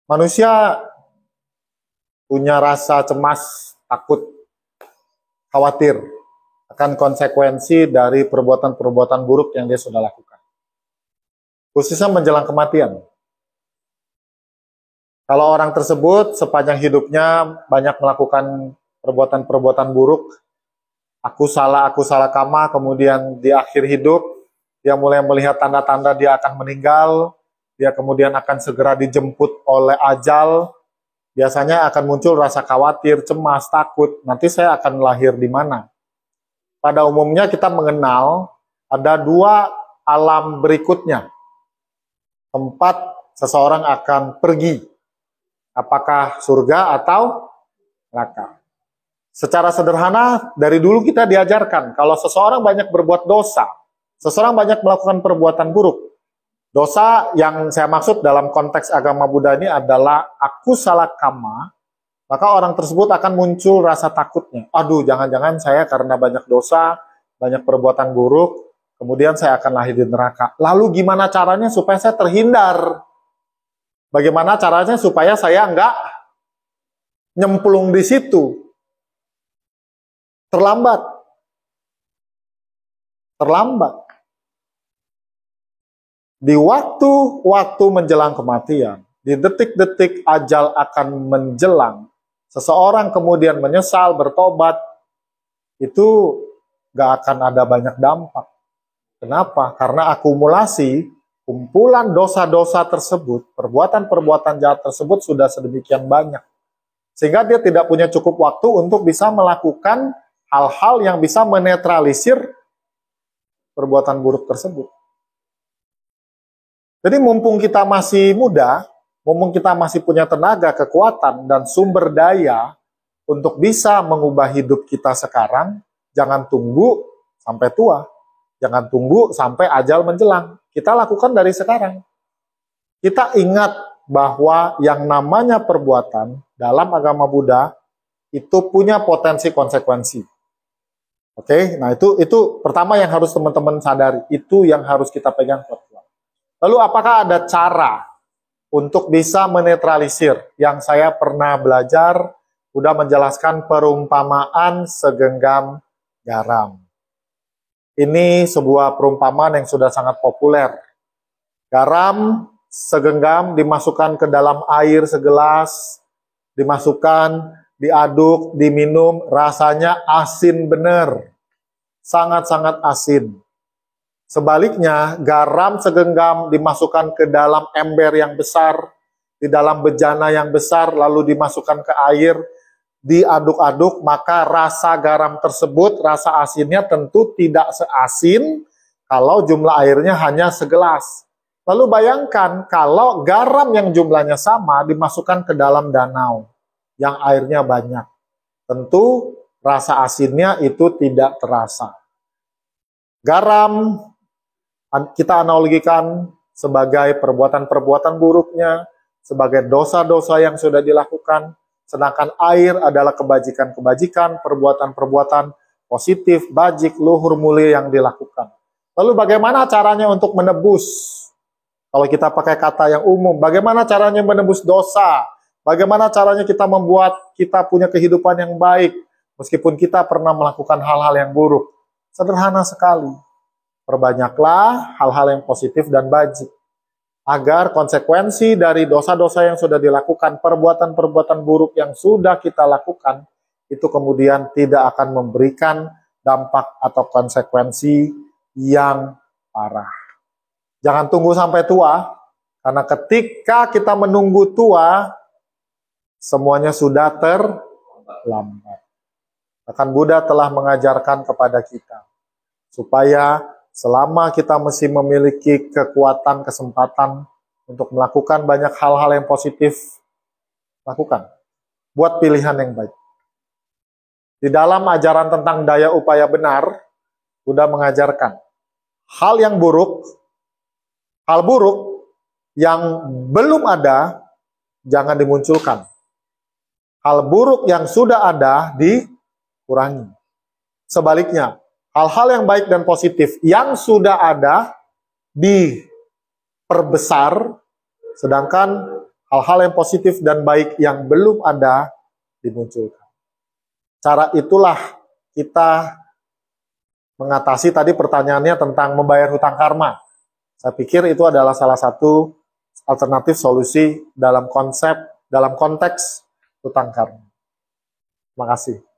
Manusia punya rasa cemas, takut, khawatir akan konsekuensi dari perbuatan-perbuatan buruk yang dia sudah lakukan. Khususnya menjelang kematian. Kalau orang tersebut sepanjang hidupnya banyak melakukan perbuatan-perbuatan buruk, aku salah kama, kemudian di akhir hidup, dia mulai melihat tanda-tanda dia akan meninggal, dia kemudian akan segera dijemput oleh ajal, biasanya akan muncul rasa khawatir, cemas, takut, nanti saya akan lahir di mana. Pada umumnya kita mengenal ada dua alam berikutnya, tempat seseorang akan pergi, apakah surga atau neraka. Secara sederhana, dari dulu kita diajarkan, kalau seseorang banyak berbuat dosa, seseorang banyak melakukan perbuatan buruk, dosa yang saya maksud dalam konteks agama Buddha ini adalah aku salah kama, maka orang tersebut akan muncul rasa takutnya. Aduh, jangan-jangan saya karena banyak dosa, banyak perbuatan buruk, kemudian saya akan lahir di neraka. Lalu gimana caranya supaya saya terhindar? Bagaimana caranya supaya saya enggak nyemplung di situ? Terlambat. Di waktu-waktu menjelang kematian, di detik-detik ajal akan menjelang, seseorang kemudian menyesal, bertobat, itu gak akan ada banyak dampak. Kenapa? Karena akumulasi, kumpulan dosa-dosa tersebut, perbuatan-perbuatan jahat tersebut sudah sedemikian banyak. Sehingga dia tidak punya cukup waktu untuk bisa melakukan hal-hal yang bisa menetralisir perbuatan buruk tersebut. Jadi mumpung kita masih muda, mumpung kita masih punya tenaga, kekuatan, dan sumber daya untuk bisa mengubah hidup kita sekarang, jangan tunggu sampai tua. Jangan tunggu sampai ajal menjelang. Kita lakukan dari sekarang. Kita ingat bahwa yang namanya perbuatan dalam agama Buddha itu punya potensi konsekuensi. Oke, nah itu pertama yang harus teman-teman sadari, itu yang harus kita pegang. Lalu apakah ada cara untuk bisa menetralisir? Yang saya pernah belajar, udah menjelaskan perumpamaan segenggam garam. Ini sebuah perumpamaan yang sudah sangat populer. Garam segenggam dimasukkan ke dalam air segelas, dimasukkan, diaduk, diminum, rasanya asin benar. Sangat-sangat asin. Sebaliknya, garam segenggam dimasukkan ke dalam ember yang besar, di dalam bejana yang besar, lalu dimasukkan ke air, diaduk-aduk, maka rasa garam tersebut, rasa asinnya tentu tidak seasin kalau jumlah airnya hanya segelas. Lalu bayangkan kalau garam yang jumlahnya sama dimasukkan ke dalam danau yang airnya banyak. Tentu rasa asinnya itu tidak terasa. Garam kita analogikan sebagai perbuatan-perbuatan buruknya, sebagai dosa-dosa yang sudah dilakukan, sedangkan air adalah kebajikan-kebajikan, perbuatan-perbuatan positif, bajik, luhur mulia yang dilakukan. Lalu bagaimana caranya untuk menebus? Kalau kita pakai kata yang umum, bagaimana caranya menebus dosa? Bagaimana caranya kita membuat kita punya kehidupan yang baik, meskipun kita pernah melakukan hal-hal yang buruk? Sederhana sekali. Perbanyaklah hal-hal yang positif dan bajik. Agar konsekuensi dari dosa-dosa yang sudah dilakukan, perbuatan-perbuatan buruk yang sudah kita lakukan, itu kemudian tidak akan memberikan dampak atau konsekuensi yang parah. Jangan tunggu sampai tua, karena ketika kita menunggu tua, semuanya sudah terlambat. Bahkan Buddha telah mengajarkan kepada kita, supaya selama kita masih memiliki kekuatan, kesempatan untuk melakukan banyak hal-hal yang positif, lakukan. Buat pilihan yang baik. Di dalam ajaran tentang daya upaya benar, Buddha mengajarkan hal yang buruk, hal buruk yang belum ada, jangan dimunculkan. Hal buruk yang sudah ada, dikurangi. Sebaliknya, hal-hal yang baik dan positif yang sudah ada diperbesar, sedangkan hal-hal yang positif dan baik yang belum ada dimunculkan. Cara itulah kita mengatasi tadi pertanyaannya tentang membayar hutang karma. Saya pikir itu adalah salah satu alternatif solusi dalam konteks hutang karma. Terima kasih.